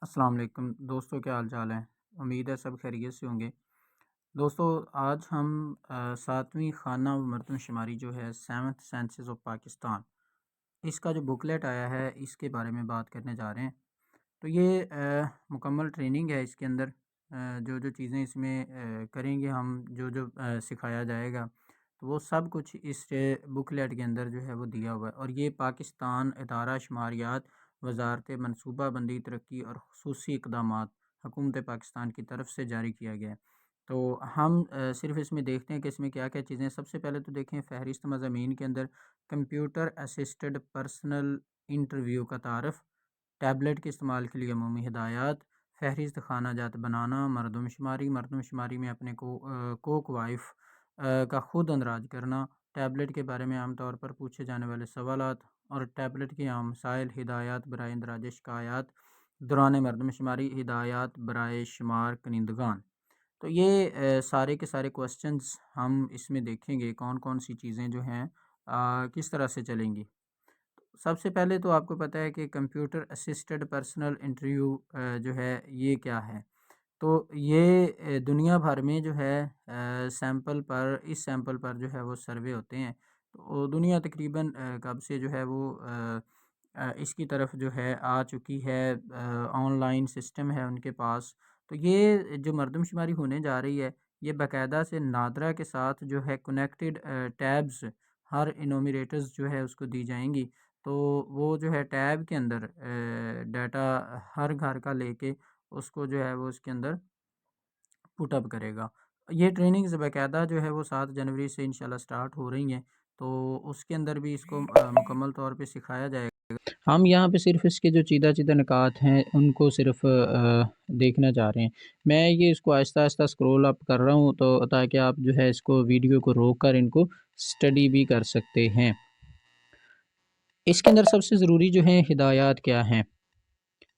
अस्सलाम वालेकुम दोस्तों, क्या हाल चाल है। उम्मीद है सब खैरियत से होंगे। दोस्तों, आज हम सातवीं खाना मरदमशुमारी जो है सेवन्थ सेंसस ऑफ पाकिस्तान, इसका जो बुकलेट आया है इसके बारे में बात करने जा रहे हैं। तो ये मुकम्मल ट्रेनिंग है। इसके अंदर जो जो चीज़ें इसमें करेंगे हम, जो जो सिखाया जाएगा, तो वो सब कुछ इस बुकलेट के अंदर जो है वो दिया हुआ है। और ये पाकिस्तान इदारा शुमारियात, वजारत मनसूबाबंदी तरक्की और खसूसी इकदामात, हुकूमत पाकिस्तान की तरफ से जारी किया गया है। तो हम सिर्फ इसमें देखते हैं कि इसमें क्या क्या चीज़ें। सबसे पहले तो देखें फ़हरिस्त मज़ामीन के अंदर कंप्यूटर असिस्टेड पर्सनल इंटरव्यू का तारफ़, टैबलेट के इस्तेमाल के लिए अमूमी हिदायत, फ़हरिस्त खाना जात बनाना, मरदमशुमारी, मरदमशुमारी में अपने कोक वाइफ का खुद अंदराज करना, टैबलेट के बारे में आम तौर पर पूछे जाने वाले सवालात और टैबलेट के आम मसाइल, हिदायत बराए इंदराज शिकायत दौरान मरदमशुमारी, हिदायत बराए शुमार कनिंदगान। तो ये सारे के सारे क्वेश्चंस हम इसमें देखेंगे, कौन कौन सी चीज़ें जो हैं किस तरह से चलेंगी। सबसे पहले तो आपको पता है कि कंप्यूटर असिस्टेड पर्सनल इंटरव्यू जो है ये क्या है। तो ये दुनिया भर में जो है सैंपल पर, इस सैंपल पर जो है वो सर्वे होते हैं। तो दुनिया तकरीबन कब से जो है वो इसकी तरफ जो है आ चुकी है। ऑनलाइन सिस्टम है उनके पास। तो ये जो मरदमशुमारी होने जा रही है, ये बाकायदा से नादरा के साथ जो है कनेक्टेड टैब्स हर इनोमिरेटर्स जो है उसको दी जाएंगी। तो वो जो है टैब के अंदर डाटा हर घर का लेके उसको जो है वो उसके अंदर पुटअप करेगा। ये ट्रेनिंग्स बाकायदा जो है वो 7 जनवरी से इंशाल्लाह स्टार्ट हो रही हैं। तो उसके अंदर भी इसको मुकम्मल तौर पे सिखाया जाएगा। हम यहाँ पे सिर्फ इसके जो चीदा-चीदा निकात हैं उनको सिर्फ देखना चाह रहे हैं। मैं ये इसको आहिस्ता-आहिस्ता स्क्रॉल अप कर रहा हूँ, तो ताकि आप जो है इसको वीडियो को रोक कर इनको स्टडी भी कर सकते हैं। इसके अंदर सबसे ज़रूरी जो है हिदायत क्या हैं,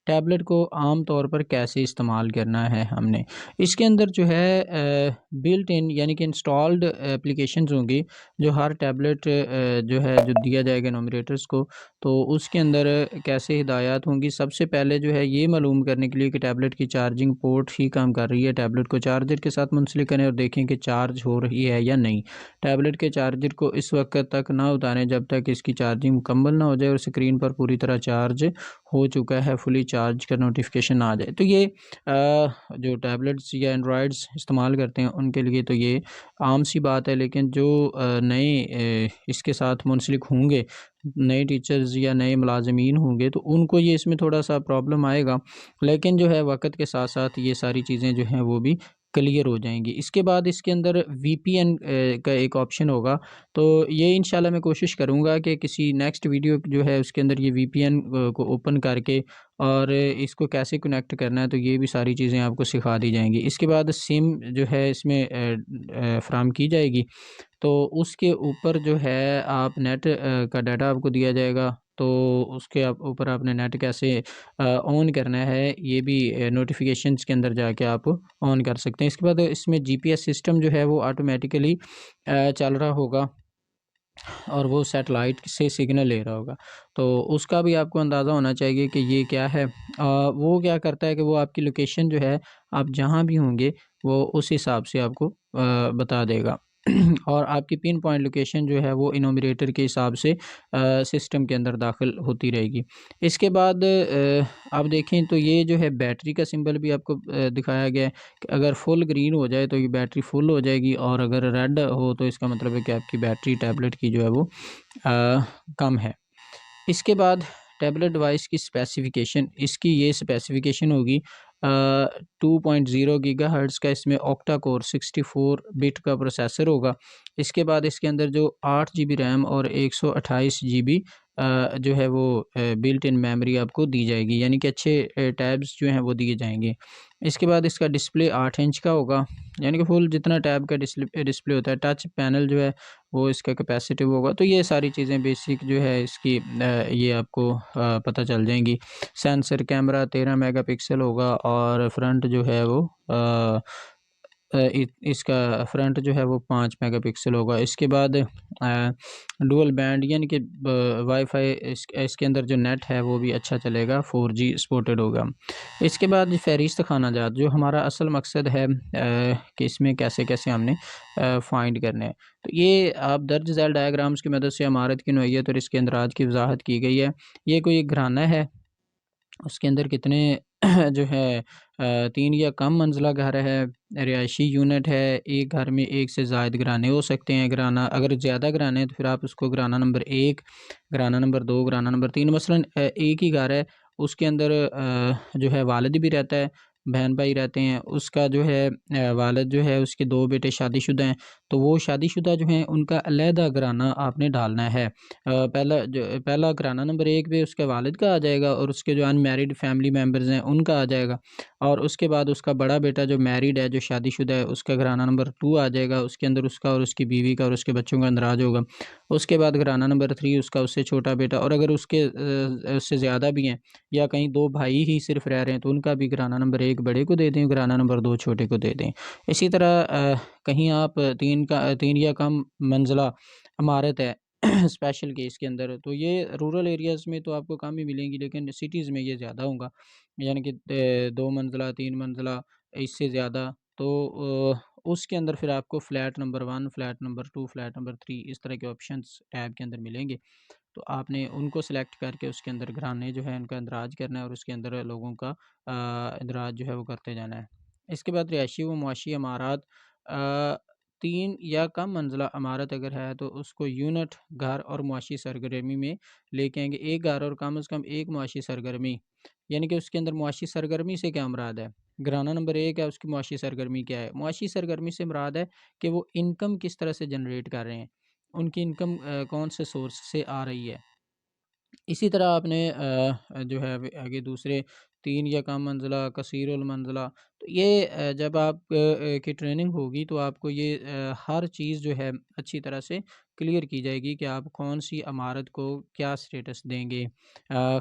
टैबलेट को आम तौर पर कैसे इस्तेमाल करना है हमने। इसके अंदर जो है बिल्ट इन यानी कि इंस्टॉल्ड एप्लीकेशंस होंगी, जो हर टैबलेट जो है जो दिया जाएगा न्यूमरेटर्स को, तो उसके अंदर कैसे हिदायत होंगी। सबसे पहले जो है ये मालूम करने के लिए कि टैबलेट की चार्जिंग पोर्ट ही काम कर रही है, टैबलेट को चार्जर के साथ मुंसलिक करें और देखें कि चार्ज हो रही है या नहीं। टैबलेट के चार्जर को इस वक्त तक ना उतारें जब तक इसकी चार्जिंग मुकम्मल ना हो जाए और स्क्रीन पर पूरी तरह चार्ज हो चुका है, फुली चार्ज का नोटिफिकेशन आ जाए। तो ये जो टैबलेट्स या एंड्रॉयड्स इस्तेमाल करते हैं उनके लिए तो ये आम सी बात है। लेकिन जो नए इसके साथ मुंसलिक होंगे, नए टीचर्स या नए मुलाजमीन होंगे, तो उनको ये इसमें थोड़ा सा प्रॉब्लम आएगा। लेकिन जो है वक्त के साथ साथ ये सारी चीज़ें जो हैं वो भी क्लियर हो जाएंगी। इसके बाद इसके अंदर वीपीएन का एक ऑप्शन होगा। तो ये इंशाल्लाह मैं कोशिश करूँगा कि किसी नेक्स्ट वीडियो जो है उसके अंदर ये वीपीएन को ओपन करके और इसको कैसे कनेक्ट करना है, तो ये भी सारी चीज़ें आपको सिखा दी जाएंगी। इसके बाद सिम जो है इसमें फ़राहम की जाएगी। तो उसके ऊपर जो है आप नेट का डाटा आपको दिया जाएगा। तो उसके आप ऊपर आपने नेट कैसे ऑन करना है, ये भी नोटिफिकेशंस के अंदर जाके आप ऑन कर सकते हैं। इसके बाद इसमें जीपीएस सिस्टम जो है वो ऑटोमेटिकली चल रहा होगा और वो सैटेलाइट से सिग्नल ले रहा होगा। तो उसका भी आपको अंदाज़ा होना चाहिए कि ये क्या है। वो क्या करता है कि वो आपकी लोकेशन जो है, आप जहाँ भी होंगे वो उस हिसाब से आपको बता देगा। और आपकी पिन पॉइंट लोकेशन जो है वो इनोमिरेटर के हिसाब से सिस्टम के अंदर दाखिल होती रहेगी। इसके बाद आप देखें तो ये जो है बैटरी का सिंबल भी आपको दिखाया गया है कि अगर फुल ग्रीन हो जाए तो ये बैटरी फुल हो जाएगी, और अगर रेड हो तो इसका मतलब है कि आपकी बैटरी टैबलेट की जो है वो कम है। इसके बाद टैबलेट डिवाइस की स्पेसिफ़िकेशन, इसकी ये स्पेसिफ़िकेशन होगी 2.0 गीगाहर्ट्ज़ का इसमें ऑक्टा कोर 64 बिट का प्रोसेसर होगा। इसके बाद इसके अंदर जो 8 जीबी रैम और 128 जीबी जो है वो बिल्ट इन मेमोरी आपको दी जाएगी, यानी कि अच्छे टैब्स जो हैं वो दिए जाएंगे। इसके बाद इसका डिस्प्ले 8 इंच का होगा, यानी कि फुल जितना टैब का डिस्प्ले होता है। टच पैनल जो है वो इसका कैपेसिटिव होगा। तो ये सारी चीज़ें बेसिक जो है इसकी ये आपको पता चल जाएंगी। सेंसर कैमरा 13 मेगापिक्सल होगा और फ्रंट जो है वो इसका फ्रंट जो है वो 5 मेगापिक्सल होगा। इसके बाद डुअल बैंड यानी कि वाईफाई इसके अंदर जो नेट है वो भी अच्छा चलेगा, 4G सपोर्टेड होगा। इसके बाद फ़हरिस्त खानाजात, जो हमारा असल मकसद है कि इसमें कैसे कैसे हमने फाइंड करने हैं। तो ये आप दर्ज झैल डायग्राम्स की मदद से इमारत की नौइयत और इसके अंदराज की वजाहत की गई है। ये कोई एक घराना है, उसके अंदर कितने जो है 3 या कम मंजिला घर है, रिहायशी यूनिट है, एक घर में एक से ज़ायद घराने हो सकते हैं। घराना अगर ज़्यादा घराने हैं तो फिर आप उसको घराना नंबर 1, घराना नंबर 2, घराना नंबर 3, मसलन एक ही घर है, उसके अंदर जो है वालिद भी रहता है, बहन भाई रहते हैं, उसका जो है वालिद जो है उसके 2 बेटे शादीशुदा हैं, तो वो शादीशुदा जो हैं उनका अलहदा घराना आपने डालना है। पहला घराना नंबर 1 पे उसके वालिद का आ जाएगा और उसके जो अनमैरिड फैमिली मेम्बर्स हैं उनका आ जाएगा, और उसके बाद उसका बड़ा बेटा जो मैरिड है, जो शादीशुदा है, उसका घराना नंबर 2 आ जाएगा, उसके अंदर उसका और उसकी बीवी का और उसके बच्चों का अंदराज होगा। उसके बाद घराना नंबर 3 उसका उससे छोटा बेटा, और अगर उसके उससे ज़्यादा भी हैं या कहीं 2 भाई ही सिर्फ रह रहे हैं तो उनका भी घराना नंबर 1 बड़े को दे दें, घराना नंबर 2 छोटे को दे दें। इसी तरह कहीं आप 3 या कम मंजिला इमारत है स्पेशल केस के अंदर, तो ये रूरल एरियाज़ में तो आपको कम ही मिलेंगी, लेकिन सिटीज़ में ये ज़्यादा होगा, यानी कि 2 मंजिला, 3 मंजिला, इससे ज़्यादा। तो उसके अंदर फिर आपको flat number 1, flat number 2, flat number 3 इस तरह के ऑप्शंस टैब के अंदर मिलेंगे। तो आपने उनको सेलेक्ट करके उसके अंदर घराने जो है उनका इंदराज करना है और उसके अंदर लोगों का इंदराज जो है वो करते जाना है। इसके बाद रिहायशी व मुआशी इमारत, 3 या कम मंजिला इमारत अगर है तो उसको यूनिट, घर और मुआशी सरगर्मी में लेके आएंगे। एक घर और कम से कम एक मुआशी सरगर्मी, यानी कि उसके अंदर मुआशी सरगर्मी से क्या मुराद है? घराना नंबर 1 है, उसकी मुआशी सरगर्मी क्या है? मुआशी सरगर्मी से मुराद है कि वो इनकम किस तरह से जनरेट कर रहे हैं, उनकी इनकम कौन से सोर्स से आ रही है। इसी तरह आपने जो है आगे दूसरे 3 या कम मंजिला, कसीरुल मंजिला, तो ये जब आप की ट्रेनिंग होगी तो आपको ये हर चीज़ जो है अच्छी तरह से क्लियर की जाएगी कि आप कौन सी इमारत को क्या स्टेटस देंगे,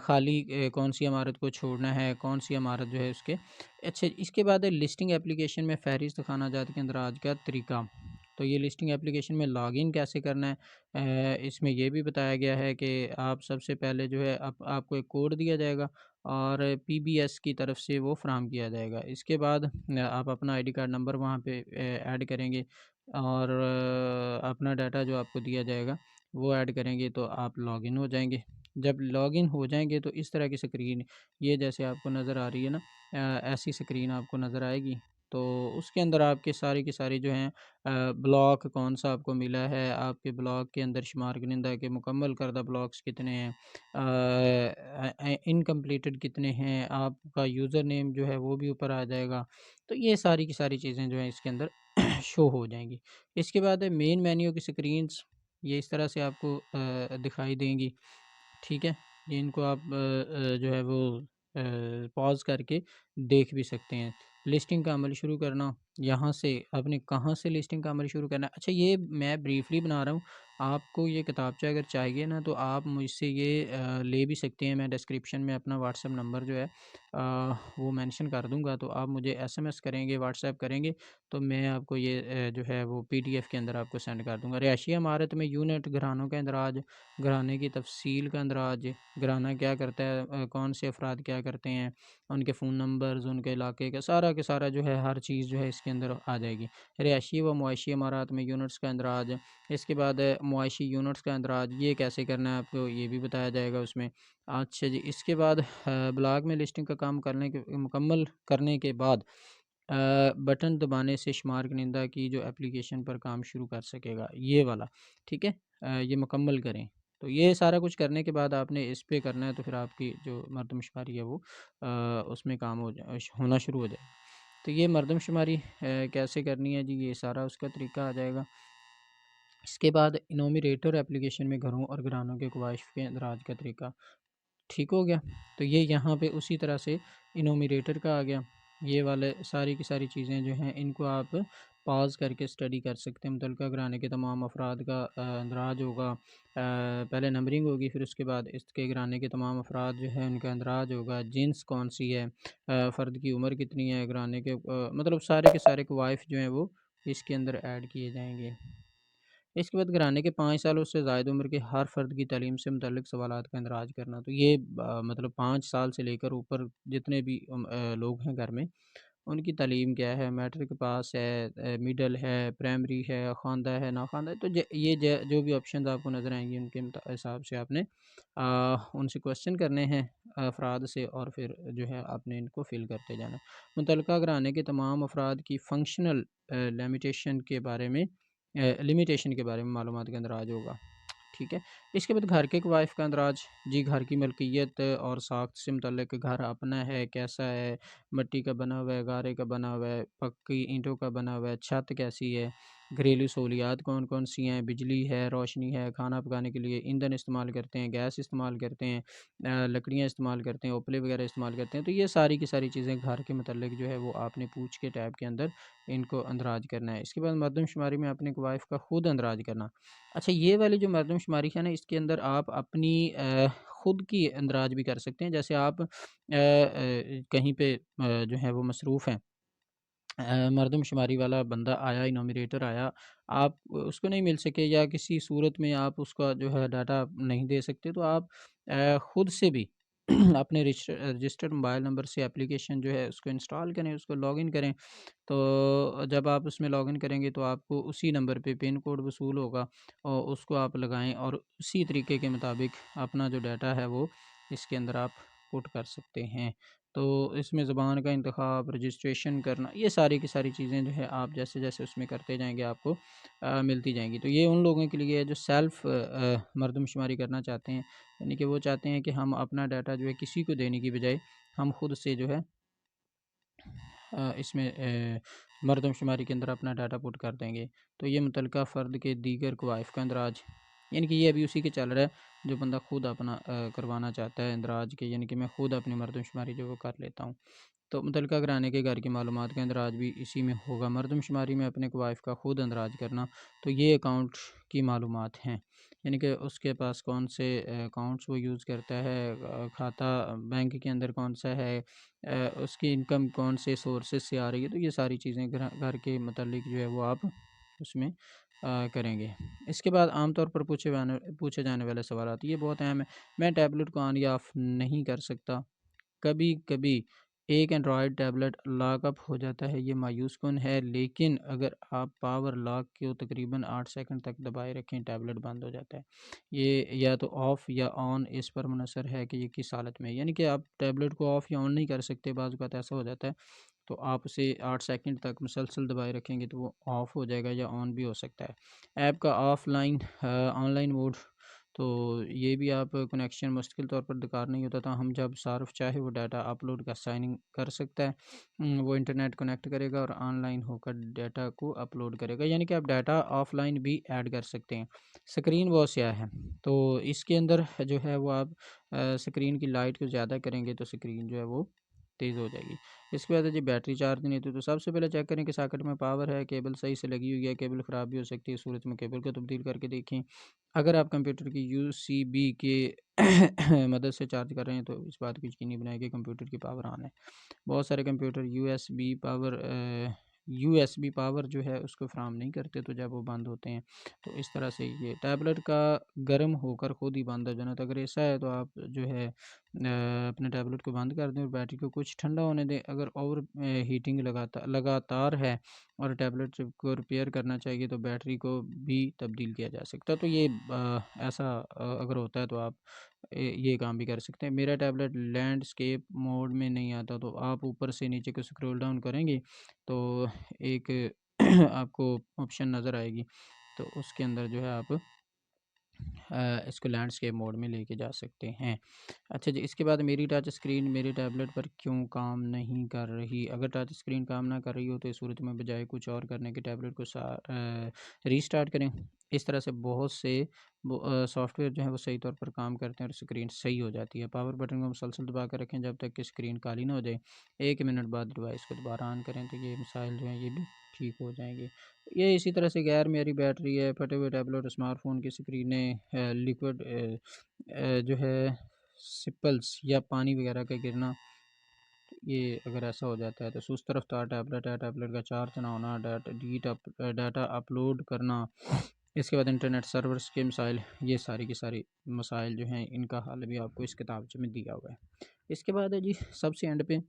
खाली कौन सी इमारत को छोड़ना है, कौन सी इमारत जो है उसके। अच्छा, इसके बाद लिस्टिंग एप्लीकेशन में फ़हरिस्त खानाजात के अंदराज का तरीका। तो ये लिस्टिंग एप्लीकेशन में लॉगिन कैसे करना है, इसमें ये भी बताया गया है कि आप सबसे पहले जो है आपको एक कोड दिया जाएगा और पीबीएस की तरफ से वो फ़राहम किया जाएगा। इसके बाद आप अपना आईडी कार्ड नंबर वहाँ पे ऐड करेंगे और अपना डाटा जो आपको दिया जाएगा वो ऐड करेंगे तो आप लॉगिन हो जाएंगे। जब लॉगिन हो जाएंगे तो इस तरह की स्क्रीन, ये जैसे आपको नज़र आ रही है ना, ऐसी स्क्रीन आपको नज़र आएगी। तो उसके अंदर आपके सारी की सारी जो हैं ब्लॉक कौन-सा आपको मिला है, आपके ब्लॉक के अंदर शुमार कनिंदा के मुकम्मल करदा ब्लॉक्स कितने हैं, इनकम्प्लीटेड कितने हैं, आपका यूज़र नेम जो है वो भी ऊपर आ जाएगा। तो ये सारी की सारी चीज़ें जो हैं इसके अंदर शो हो जाएँगी। इसके बाद मेन मेन्यू की स्क्रीन्स ये इस तरह से आपको दिखाई देंगी, ठीक है? इनको आप जो है वो पॉज़ करके देख भी सकते हैं। लिस्टिंग का अमल शुरू करना, यहाँ से आपने कहाँ से लिस्टिंग का अमल शुरू करना है? अच्छा, ये मैं ब्रीफ़ली बना रहा हूँ, आपको ये किताबचा अगर चाहिए ना तो आप मुझसे ये ले भी सकते हैं। मैं डिस्क्रिप्शन में अपना व्हाट्सएप नंबर जो है वो मेंशन कर दूँगा, तो आप मुझे एसएमएस करेंगे, व्हाट्सएप करेंगे, तो मैं आपको ये जो है वो पीडीएफ के अंदर आपको सेंड कर दूँगा। रिहायशी इमारत में यूनिट, घरानों का इंदराज, घराने की तफ़सील का अंदराज, घराना क्या करता है, कौन से अफ़राद क्या करते हैं, उनके फ़ोन नंबर्स, उनके इलाके का सारा जो है हर चीज़ जो है इसके अंदर आ जाएगी। रिहायशी व मुआशी इमारत में यूनिट्स का इंदराज, इसके बाद मुआशी यूनिट्स का इंदराज ये कैसे करना है आपको ये भी बताया जाएगा उसमें। अच्छा जी, इसके बाद ब्लॉग में लिस्टिंग का काम करने के मुकम्मल करने के बाद बटन दबाने से शुमार कनिंदा की जो एप्लीकेशन पर काम शुरू कर सकेगा, ये वाला, ठीक है? ये मुकम्मल करें। तो ये सारा कुछ करने के बाद आपने इस पे करना है तो फिर आपकी जो मरदमशुमारी है वो उसमें काम होना शुरू हो जाएगा। तो ये मरदमशुमारी कैसे करनी है जी, ये सारा उसका तरीका आ जाएगा। इसके बाद इनोमिरेटर एप्लीकेशन में घरों और घरानों के कवाइश के अंदराज का तरीका ठीक हो गया। तो ये यहाँ पे उसी तरह से इनोमिरेटर का आ गया। ये वाले सारी की सारी चीज़ें जो हैं इनको आप पॉज़ करके स्टडी कर सकते हैं। मुतल्लिका घराने के तमाम अफ़राद का इंदराज होगा। पहले नंबरिंग होगी, फिर उसके बाद इसके घराने के तमाम अफ़राद जो है उनका इंदराज होगा, जिन्स कौन-सी है, फ़र्द की उम्र कितनी है, घराने के मतलब सारे के सारे कवाइफ जो हैं वो इसके अंदर ऐड किए जाएँगे। इसके बाद घराने के 5 साल उससे ज़ायद उम्र के हर फ़र्द की तालीम से मुतल्लिक़ सवालात का इंदराज करना। तो ये मतलब 5 साल से लेकर ऊपर जितने भी लोग हैं घर में, उनकी तालीम क्या है, मैट्रिक पास है, मिडल है, प्राइमरी है, ख़वानदा है, नाख़वानदा है, तो ये जो भी ऑप्शंस आपको नज़र आएँगे उनके हिसाब से आपने उनसे क्वेश्चन करने हैं अफ़राद से, और फिर जो है आपने इनको फ़िल करते जाना है। मुतल्लिका घराने के तमाम अफ़राद की फ़ंक्शनल लिमिटेशन के बारे में मालूमात का इंदराज होगा। ठीक है। इसके बाद घर के कवाइफ का इंदराज, जी घर की मलकियत और साख्त से मुतल्लिक घर अपना है, कैसा है, मिट्टी का बना हुआ है, गारे का बना हुआ है, पक्की ईंटों का बना हुआ है, छत कैसी है, घरेलू सहूलियात कौन-कौन सी हैं, बिजली है, रोशनी है, खाना पकाने के लिए ईंधन इस्तेमाल करते हैं, गैस इस्तेमाल करते हैं, लकड़ियाँ इस्तेमाल करते हैं, उपले वगैरह इस्तेमाल करते हैं। तो ये सारी की सारी चीज़ें घर के मुतल्लिक जो है वो आपने पूछ के टैब के अंदर इनको अंदराज करना है। इसके बाद मरदमशुमारी में अपने कवाइफ का खुद अंदराज करना। अच्छा, ये वाली जो मरदमशुमारी है ना, इसके अंदर आप अपनी खुद की अंदराज भी कर सकते हैं। जैसे आप कहीं पे जो है वो मसरूफ़ हैं, मरदमशुमारी वाला बंदा आया, इनोमिनेटर आया, आप उसको नहीं मिल सके या किसी सूरत में आप उसका जो है डाटा नहीं दे सकते, तो आप खुद से भी अपने रजिस्टर्ड मोबाइल नंबर से एप्लीकेशन जो है उसको इंस्टॉल करें, उसको लॉगिन करें। तो जब आप उसमें लॉगिन करेंगे तो आपको उसी नंबर पे पिन कोड वसूल होगा, और उसको आप लगाएँ और उसी तरीके के मुताबिक अपना जो डाटा है वो इसके अंदर आप पुट कर सकते हैं। तो इसमें ज़बान का इंतखाब, रजिस्ट्रेशन करना, ये सारी की सारी चीज़ें जो है आप जैसे-जैसे उसमें करते जाएँगे आपको मिलती जाएँगी। तो ये उन लोगों के लिए है जो सेल्फ़ मरदमशुमारी करना चाहते हैं, यानी कि वो चाहते हैं कि हम अपना डाटा जो है किसी को देने की बजाय हम खुद से जो है इसमें मरदमशुमारी के अंदर अपना डाटा पुट कर देंगे। तो ये मुतल्लिका फ़र्द के दीगर कवाइफ का इंदराज, यानी कि ये अभी उसी के चल रहा है, जो बंदा खुद अपना करवाना चाहता है इंदराज के, यानी कि मैं खुद अपनी मरदमशुमारी जो वो कर लेता हूँ। तो मुतल्लिका घराने के घर की मालूमात का इंदराज भी इसी में होगा। मरदमशुमारी में अपने कवाइफ का खुद इंदराज करना, तो ये अकाउंट की मालूमात हैं, यानी कि उसके पास कौन से अकाउंट्स वो यूज़ करता है, खाता बैंक के अंदर कौन सा है, उसकी इनकम कौन से सोर्सेज से आ रही है। तो ये सारी चीज़ें घर घर के मतलब जो है वो आप उसमें करेंगे। इसके बाद आमतौर पर पूछे जाने वाले सवाल, ये बहुत अहम है। मैं टैबलेट को ऑन या ऑफ़ नहीं कर सकता। कभी-कभी एक एंड्रॉयड टैबलेट लॉकअप हो जाता है, ये मायूस कुन है, लेकिन अगर आप पावर लॉक को तकरीबन 8 सेकंड तक दबाए रखें, टैबलेट बंद हो जाता है। ये या तो ऑफ़ या ऑन इस पर मुनहसर है कि ये किस हालत में है। यानी कि आप टैबलेट को ऑफ़ या ऑन नहीं कर सकते, बाज़ औक़ात ऐसा हो जाता है, तो आप उसे 8 सेकंड तक मुसलसल दबाए रखेंगे तो वो ऑफ़ हो जाएगा या ऑन भी हो सकता है। ऐप का ऑनलाइन मोड, तो ये भी आप कनेक्शन मुश्किल तौर पर बेकार नहीं होता, तो हम जब सार्फ चाहे वो डाटा अपलोड का साइनिंग कर सकता है। वो इंटरनेट कनेक्ट करेगा और ऑनलाइन होकर डाटा को अपलोड करेगा, यानी कि आप डाटा ऑफ़लाइन भी ऐड कर सकते हैं। स्क्रीन बहुत स्याह है, तो इसके अंदर जो है वो आप स्क्रीन की लाइट को ज़्यादा करेंगे तो स्क्रीन जो है वो तेज़ हो जाएगी। इसके बाद है जी बैटरी चार्ज नहीं होती, तो सबसे पहले चेक करें कि सॉकेट में पावर है, केबल सही से लगी हुई है, केबल ख़राब भी हो सकती है, इस सूरत में केबल को तब्दील करके देखें। अगर आप कंप्यूटर की यूएसबी के मदद से चार्ज कर रहे हैं तो इस बात को यकीनी बनाएं कि कंप्यूटर की पावर ऑन है। बहुत सारे कंप्यूटर यूएसबी पावर जो है उसको फ़राहम नहीं करते, तो जब वो बंद होते हैं तो इस तरह से ये टैबलेट का गर्म होकर खुद ही बंद हो जाना। तो अगर ऐसा है तो आप जो है अपने टैबलेट को बंद कर दें और बैटरी को कुछ ठंडा होने दें। अगर ओवर हीटिंग लगातार है और टैबलेट को रिपेयर करना चाहिए तो बैटरी को भी तब्दील किया जा सकता है। तो ये ऐसा अगर होता है तो आप ये काम भी कर सकते हैं। मेरा टैबलेट लैंडस्केप मोड में नहीं आता, तो आप ऊपर से नीचे को स्क्रॉल डाउन करेंगे तो एक आपको ऑप्शन नज़र आएगी, तो उसके अंदर जो है आप इसको लैंडस्केप मोड में लेके जा सकते हैं। अच्छा जी, इसके बाद मेरी टच स्क्रीन मेरे टैबलेट पर क्यों काम नहीं कर रही? अगर टच स्क्रीन काम ना कर रही हो तो इस सूरत में बजाय कुछ और करने के टैबलेट को रीस्टार्ट करें। इस तरह से बहुत से सॉफ्टवेयर जो है वो सही तौर पर काम करते हैं और स्क्रीन सही हो जाती है। पावर बटन को मुसलसल दबा कर रखें जब तक कि स्क्रीन काली ना हो जाए। 1 मिनट बाद डिवाइस को दोबारा ऑन करें, तो ये मसाइल जो हैं ये भी ठीक हो जाएँगे। ये इसी तरह से गैर मेरी बैटरी है, फटे हुए टैबलेट और स्मार्टफ़ोन की स्क्रीनें, लिक्विड जो है सिपल्स या पानी वगैरह का गिरना, ये अगर ऐसा हो जाता है तो सुस्त रफ्तार टैबलेट है, टैबलेट का चार्ज ना होना, डाटा अपलोड करना, इसके बाद इंटरनेट सर्वर्स के मसाइल, ये सारी की सारी मसाइल जो हैं इनका हल भी आपको इस किताबचे में दिया हुआ है। इसके बाद है जी सबसे एंड पे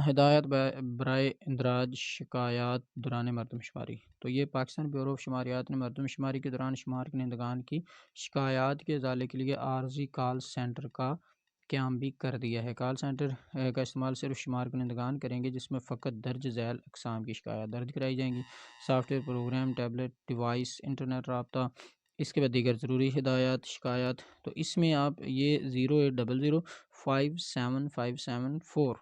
हिदायत बराए इंदराज शिकायत दौरान मरदमशुमारी। तो ये पाकिस्तान ब्यूरो ऑफ शुमारियात ने मरदमशुमारी के दौरान शुमार कंदगान की शिकायत के इजाले के लिए आर्जी कॉल सेंटर का क़याम भी कर दिया है। कॉल सेंटर का इस्तेमाल सिर्फ शुमार कंदगान करेंगे जिसमें फ़कत दर्ज झैल अक़साम की शिकायत दर्ज कराई जाएंगी। Software program, tablet device, internet रब्ता, इसके बाद दीगर ज़रूरी हिदायत शिकायत। तो इसमें आप ये 0800575754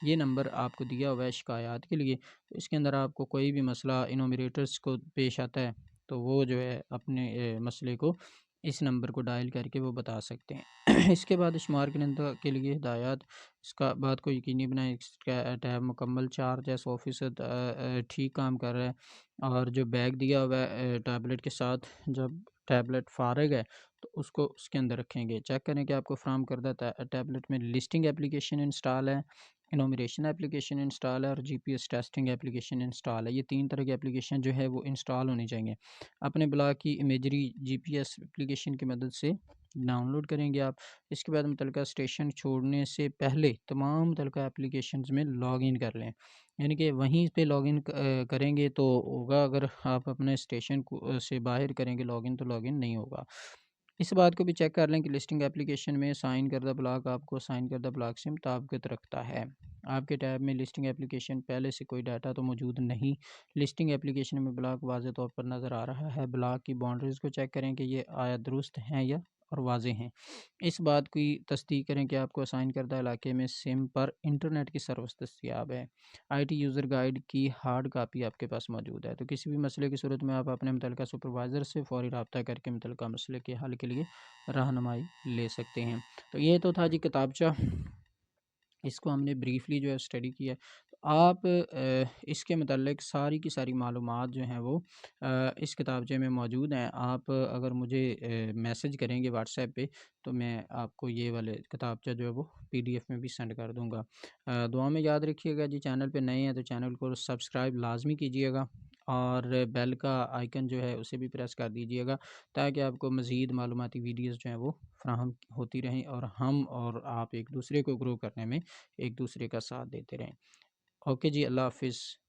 ये नंबर आपको दिया हुआ है शिकायत के लिए। तो इसके अंदर आपको कोई भी मसला इनोमिरेटर्स को पेश आता है तो वो जो है अपने मसले को इस नंबर को डायल करके वो बता सकते हैं। इसके बाद शुमार कंदा के लिए हिदायत, इसका बात को यकीनी बनाएं इसका टैब मुकम्मल चार्ज है, 100% ठीक काम कर रहा है। और जो बैग दिया हुआ है टैबलेट के साथ, जब टैबलेट फारग है तो उसको उसके अंदर रखेंगे। चेक करें कि आपको फ्राहम करदा टैबलेट में लिस्टिंग एप्लीकेशन इंस्टॉल है, इनोमिरेशन एप्लीकेशन इंस्टॉल है और जीपीएस टेस्टिंग एप्लीकेशन इंस्टॉल है। ये 3 तरह की एप्लीकेशन जो है वो इंस्टॉल होनी चाहिए। अपने ब्लॉक की इमेजरी जीपीएस एप्लीकेशन की मदद से डाउनलोड करेंगे आप। इसके बाद मुतलका स्टेशन छोड़ने से पहले तमाम मुतलका एप्लीकेशंस में लॉगिन कर लें। यानी कि वहीं पे लॉगिन करेंगे तो होगा, अगर आप अपने स्टेशन को से बाहर करेंगे लॉगिन तो लॉगिन नहीं होगा। इस बात को भी चेक कर लें कि लिस्टिंग एप्लीकेशन में साइन करदा ब्लॉक आपको साइन करदा ब्लॉक से मुताबिकत रखता है। आपके टैब में लिस्टिंग एप्लीकेशन पहले से कोई डाटा तो मौजूद नहीं। लिस्टिंग एप्लीकेशन में ब्लॉक वाज़ेह तौर पर नज़र आ रहा है। ब्लॉक की बाउंड्रीज़ को चेक करें कि ये आया दुरुस्त हैं या और वाज़ेह हैं। इस बात की तस्दीक करें कि आपको असाइन करदा इलाके में सिम पर इंटरनेट की सर्विस दस्तयाब है। आईटी यूज़र गाइड की हार्ड कापी आपके पास मौजूद है। तो किसी भी मसले की सूरत में आप अपने मुतल्लिका सुपरवाइज़र से फ़ौरी रब्ता करके मुतल्लिका मसले के हल के लिए रहनुमाई ले सकते हैं। तो ये तो था जी किताबचा, इसको हमने ब्रीफली जो है स्टडी किया है। तो आप इसके मतलब सारी की सारी मालूमात जो हैं वो इस किताबचे में मौजूद हैं। आप अगर मुझे मैसेज करेंगे व्हाट्सएप पे तो मैं आपको ये वाले किताबचा जो है वो पीडीएफ में भी सेंड कर दूँगा। दुआ में याद रखिएगा जी, चैनल पे नए हैं तो चैनल को सब्सक्राइब लाज़मी कीजिएगा और बेल का आइकन जो है उसे भी प्रेस कर दीजिएगा ताकि आपको मज़ीद मालूमाती वीडियोज़ जो हैं वो फ़राहम होती रहें और हम और आप एक दूसरे को ग्रो करने में एक दूसरे का साथ देते रहें। ओके जी, अल्लाह हाफ़िज़।